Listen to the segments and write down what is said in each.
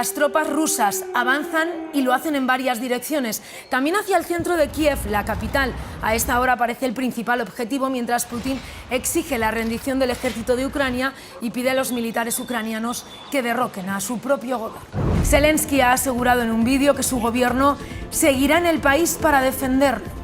Las tropas rusas avanzan y lo hacen en varias direcciones. También hacia el centro de Kiev, la capital. A esta hora parece el principal objetivo, mientras Putin exige la rendición del ejército de Ucrania y pide a los militares ucranianos que derroquen a su propio gobierno. Zelensky ha asegurado en un vídeo que su gobierno seguirá en el país para defenderlo.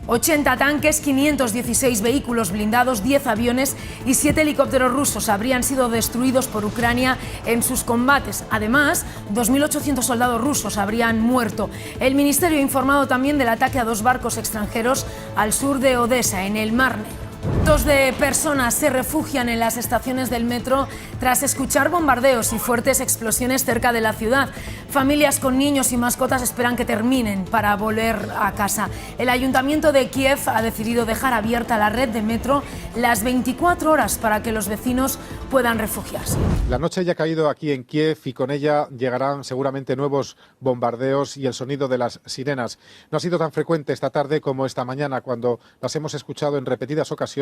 80 tanques, 516 vehículos blindados, 10 aviones y 7 helicópteros rusos habrían sido destruidos por Ucrania en sus combates. Además, 2.800 soldados rusos habrían muerto. El ministerio ha informado también del ataque a 2 barcos extranjeros al sur de Odessa, en el Mar Negro. Cientos de personas se refugian en las estaciones del metro tras escuchar bombardeos y fuertes explosiones cerca de la ciudad. Familias con niños y mascotas esperan que terminen para volver a casa. El ayuntamiento de Kiev ha decidido dejar abierta la red de metro las 24 horas para que los vecinos puedan refugiarse. La noche ya ha caído aquí en Kiev y con ella llegarán seguramente nuevos bombardeos y el sonido de las sirenas. No ha sido tan frecuente esta tarde como esta mañana, cuando las hemos escuchado en repetidas ocasiones,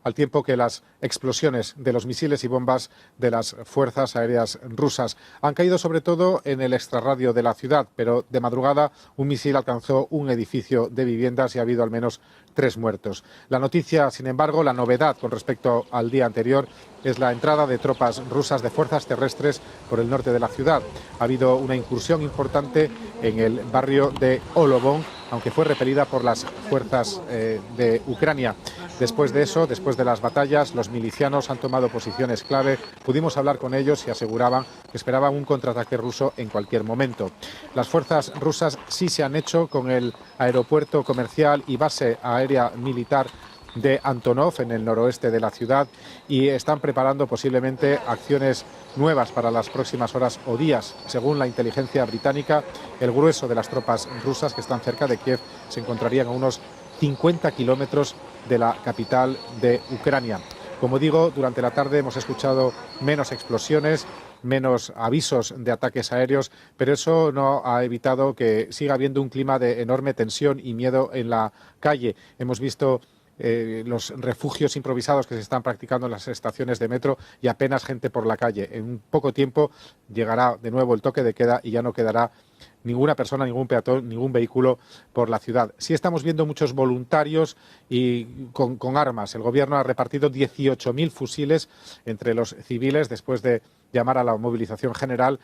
al tiempo que las explosiones de los misiles y bombas de las fuerzas aéreas rusas han caído sobre todo en el extrarradio de la ciudad, pero de madrugada un misil alcanzó un edificio de viviendas y ha habido al menos 3 muertos. La noticia, sin embargo, la novedad con respecto al día anterior, es la entrada de tropas rusas de fuerzas terrestres por el norte de la ciudad. Ha habido una incursión importante en el barrio de Olovon, aunque fue repelida por las fuerzas de Ucrania. Después de eso, después de las batallas, los milicianos han tomado posiciones clave. Pudimos hablar con ellos y aseguraban que esperaban un contraataque ruso en cualquier momento. Las fuerzas rusas sí se han hecho con el aeropuerto comercial y base aérea militar de Antonov, en el noroeste de la ciudad, y están preparando posiblemente acciones nuevas para las próximas horas o días. Según la inteligencia británica, el grueso de las tropas rusas que están cerca de Kiev se encontrarían a unos 50 kilómetros de la capital de Ucrania. Como digo, durante la tarde hemos escuchado menos explosiones, menos avisos de ataques aéreos, pero eso no ha evitado que siga habiendo un clima de enorme tensión y miedo en la calle. Hemos visto los refugios improvisados que se están practicando en las estaciones de metro y apenas gente por la calle. En poco tiempo llegará de nuevo el toque de queda y ya no quedará ninguna persona, ningún peatón, ningún vehículo por la ciudad. Sí estamos viendo muchos voluntarios y con armas. El gobierno ha repartido 18.000 fusiles entre los civiles después de llamar a la movilización general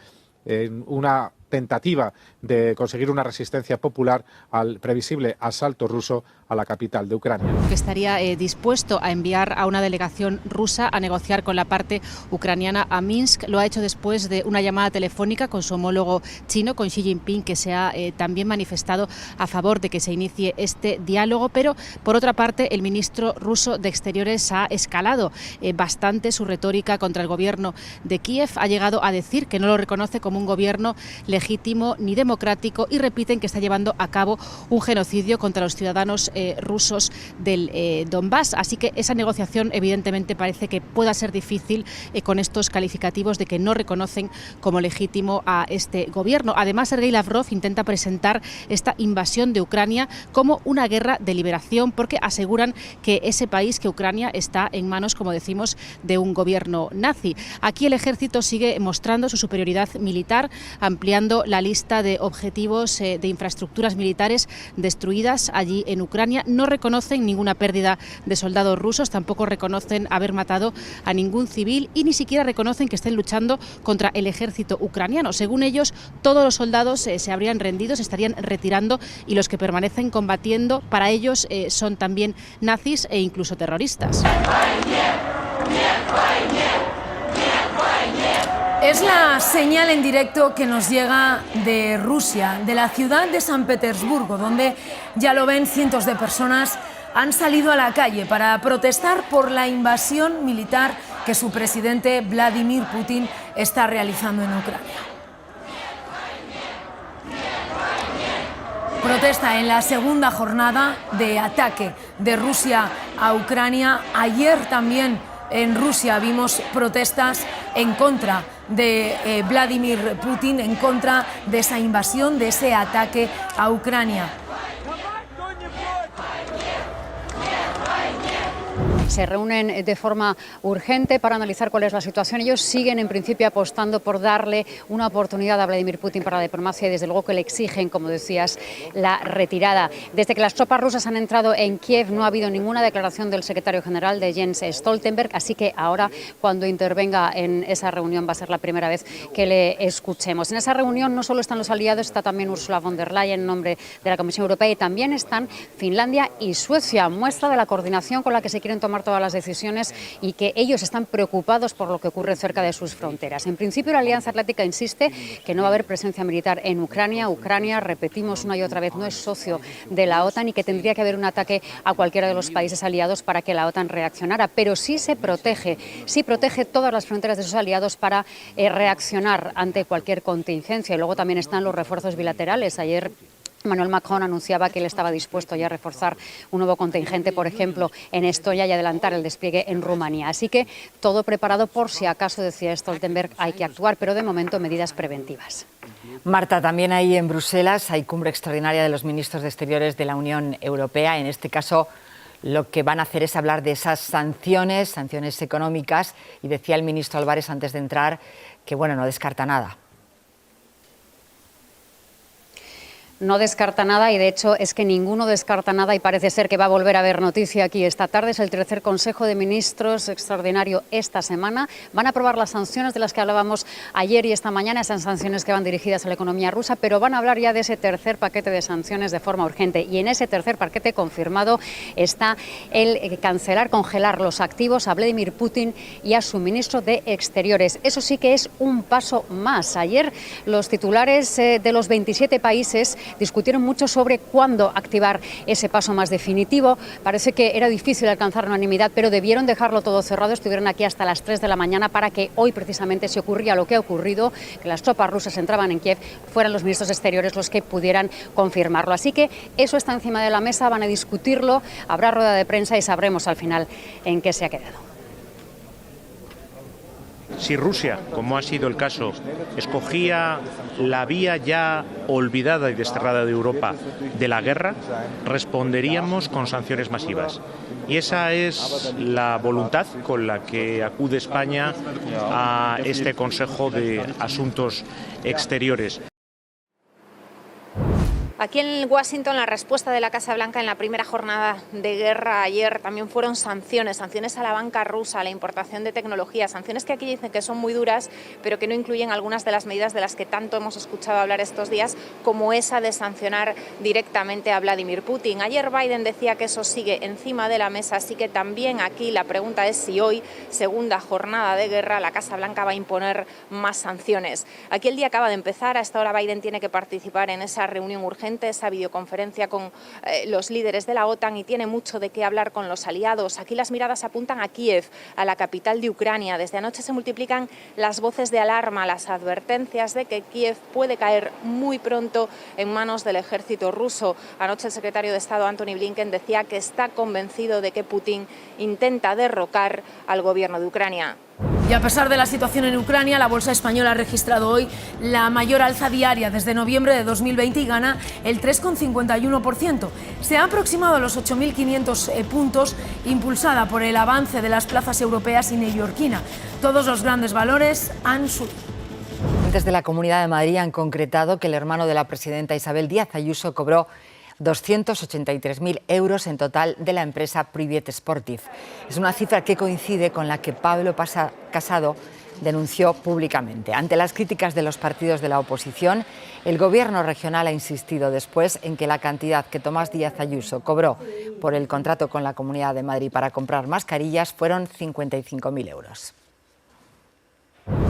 en una tentativa de conseguir una resistencia popular al previsible asalto ruso a la capital de Ucrania. Que estaría dispuesto a enviar a una delegación rusa a negociar con la parte ucraniana a Minsk. Lo ha hecho después de una llamada telefónica con su homólogo chino, con Xi Jinping, que se ha también manifestado a favor de que se inicie este diálogo. Pero, por otra parte, el ministro ruso de Exteriores ha escalado bastante su retórica contra el gobierno de Kiev. Ha llegado a decir que no lo reconoce como un gobierno legítimo ni democrático y repiten que está llevando a cabo un genocidio contra los ciudadanos rusos del Donbass. Así que esa negociación evidentemente parece que pueda ser difícil con estos calificativos de que no reconocen como legítimo a este gobierno. Además, Sergei Lavrov intenta presentar esta invasión de Ucrania como una guerra de liberación, porque aseguran que ese país, que Ucrania, está en manos, como decimos, de un gobierno nazi. Aquí el ejército sigue mostrando su superioridad militar, ampliando la lista de objetivos de infraestructuras militares destruidas allí en Ucrania. No reconocen ninguna pérdida de soldados rusos, tampoco reconocen haber matado a ningún civil y ni siquiera reconocen que estén luchando contra el ejército ucraniano. Según ellos, todos los soldados se habrían rendido, se estarían retirando, y los que permanecen combatiendo, para ellos son también nazis e incluso terroristas. Es la señal en directo que nos llega de Rusia, de la ciudad de San Petersburgo, donde, ya lo ven, cientos de personas han salido a la calle para protestar por la invasión militar que su presidente Vladimir Putin está realizando en Ucrania. Protesta en la segunda jornada de ataque de Rusia a Ucrania. Ayer también en Rusia vimos protestas en contra de Vladimir Putin, en contra de esa invasión, de ese ataque a Ucrania. Se reúnen de forma urgente para analizar cuál es la situación. Ellos siguen en principio apostando por darle una oportunidad a Vladimir Putin para la diplomacia y desde luego que le exigen, como decías, la retirada. Desde que las tropas rusas han entrado en Kiev no ha habido ninguna declaración del secretario general, de Jens Stoltenberg, así que ahora cuando intervenga en esa reunión va a ser la primera vez que le escuchemos. En esa reunión no solo están los aliados, está también Ursula von der Leyen en nombre de la Comisión Europea y también están Finlandia y Suecia, muestra de la coordinación con la que se quieren tomar todas las decisiones y que ellos están preocupados por lo que ocurre cerca de sus fronteras. En principio, la Alianza Atlántica insiste que no va a haber presencia militar en Ucrania. Ucrania, repetimos una y otra vez, no es socio de la OTAN y que tendría que haber un ataque a cualquiera de los países aliados para que la OTAN reaccionara. Pero sí protege todas las fronteras de sus aliados para reaccionar ante cualquier contingencia. Y luego también están los refuerzos bilaterales. Ayer Emmanuel Macron anunciaba que él estaba dispuesto ya a reforzar un nuevo contingente, por ejemplo, en Estonia y adelantar el despliegue en Rumanía. Así que todo preparado por si acaso, decía Stoltenberg, hay que actuar, pero de momento medidas preventivas. Marta, también ahí en Bruselas hay cumbre extraordinaria de los ministros de Exteriores de la Unión Europea. En este caso, lo que van a hacer es hablar de esas sanciones económicas, y decía el ministro Álvarez antes de entrar que, bueno, no descarta nada. No descarta nada y de hecho es que ninguno descarta nada y parece ser que va a volver a haber noticia aquí esta tarde. Es el tercer Consejo de Ministros extraordinario esta semana. Van a aprobar las sanciones de las que hablábamos ayer y esta mañana, esas sanciones que van dirigidas a la economía rusa, pero van a hablar ya de ese tercer paquete de sanciones de forma urgente. Y en ese tercer paquete confirmado está el congelar los activos a Vladimir Putin y a su ministro de Exteriores. Eso sí que es un paso más. Ayer los titulares de los 27 países discutieron mucho sobre cuándo activar ese paso más definitivo. Parece que era difícil alcanzar unanimidad, pero debieron dejarlo todo cerrado. Estuvieron aquí hasta las 3 de la mañana para que hoy precisamente, si ocurría lo que ha ocurrido, que las tropas rusas entraban en Kiev, fueran los ministros exteriores los que pudieran confirmarlo. Así que eso está encima de la mesa, van a discutirlo, habrá rueda de prensa y sabremos al final en qué se ha quedado. Si Rusia, como ha sido el caso, escogía la vía ya olvidada y desterrada de Europa de la guerra, responderíamos con sanciones masivas. Y esa es la voluntad con la que acude España a este Consejo de Asuntos Exteriores. Aquí en Washington la respuesta de la Casa Blanca en la primera jornada de guerra ayer también fueron sanciones a la banca rusa, a la importación de tecnología, sanciones que aquí dicen que son muy duras, pero que no incluyen algunas de las medidas de las que tanto hemos escuchado hablar estos días, como esa de sancionar directamente a Vladimir Putin. Ayer Biden decía que eso sigue encima de la mesa, así que también aquí la pregunta es si hoy, segunda jornada de guerra, la Casa Blanca va a imponer más sanciones. Aquí el día acaba de empezar, a esta hora Biden tiene que participar en esa reunión urgente, esa videoconferencia con los líderes de la OTAN, y tiene mucho de qué hablar con los aliados. Aquí las miradas apuntan a Kiev, a la capital de Ucrania. Desde anoche se multiplican las voces de alarma, las advertencias de que Kiev puede caer muy pronto en manos del ejército ruso. Anoche el secretario de Estado Antony Blinken decía que está convencido de que Putin intenta derrocar al gobierno de Ucrania. Y a pesar de la situación en Ucrania, la bolsa española ha registrado hoy la mayor alza diaria desde noviembre de 2020 y gana el 3,51%. Se ha aproximado a los 8.500 puntos, impulsada por el avance de las plazas europeas y neoyorquina. Todos los grandes valores han subido. Desde la Comunidad de Madrid han concretado que el hermano de la presidenta Isabel Díaz Ayuso cobró 283.000 euros en total de la empresa Privet Sportif. Es una cifra que coincide con la que Pablo Casado denunció públicamente. Ante las críticas de los partidos de la oposición, el Gobierno regional ha insistido después en que la cantidad que Tomás Díaz Ayuso cobró por el contrato con la Comunidad de Madrid para comprar mascarillas fueron 55.000 euros.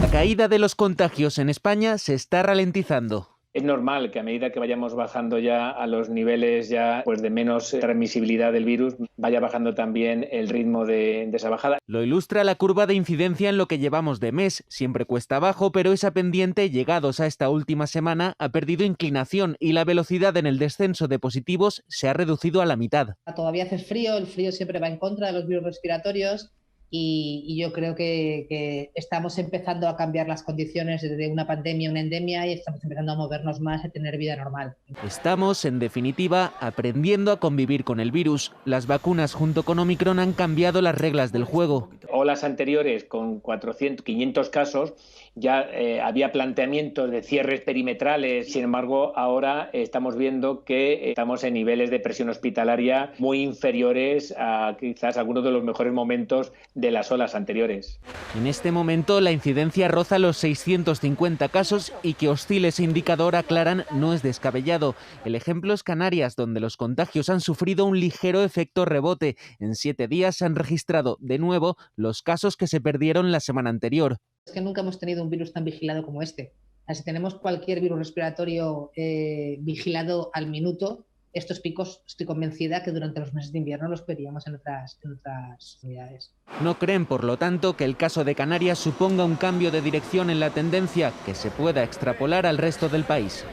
La caída de los contagios en España se está ralentizando. Es normal que a medida que vayamos bajando ya a los niveles ya pues de menos transmisibilidad del virus, vaya bajando también el ritmo de esa bajada. Lo ilustra la curva de incidencia en lo que llevamos de mes. Siempre cuesta abajo, pero esa pendiente, llegados a esta última semana, ha perdido inclinación y la velocidad en el descenso de positivos se ha reducido a la mitad. Todavía hace frío, el frío siempre va en contra de los virus respiratorios. y yo creo que estamos empezando a cambiar las condiciones de una pandemia a una endemia y estamos empezando a movernos más, a tener vida normal. Estamos, en definitiva, aprendiendo a convivir con el virus. Las vacunas junto con Omicron han cambiado las reglas del juego. Olas anteriores con 500 casos ya había planteamientos de cierres perimetrales. Sin embargo, ahora estamos viendo que estamos en niveles de presión hospitalaria muy inferiores a quizás algunos de los mejores momentos de las olas anteriores. En este momento la incidencia roza los 650 casos y que oscile ese indicador, aclaran, no es descabellado. El ejemplo es Canarias, donde los contagios han sufrido un ligero efecto rebote. En 7 días se han registrado de nuevo los casos que se perdieron la semana anterior. Es que nunca hemos tenido un virus tan vigilado como este. Si tenemos cualquier virus respiratorio vigilado al minuto, estos picos estoy convencida que durante los meses de invierno los veríamos en otras unidades. No creen, por lo tanto, que el caso de Canarias suponga un cambio de dirección en la tendencia que se pueda extrapolar al resto del país.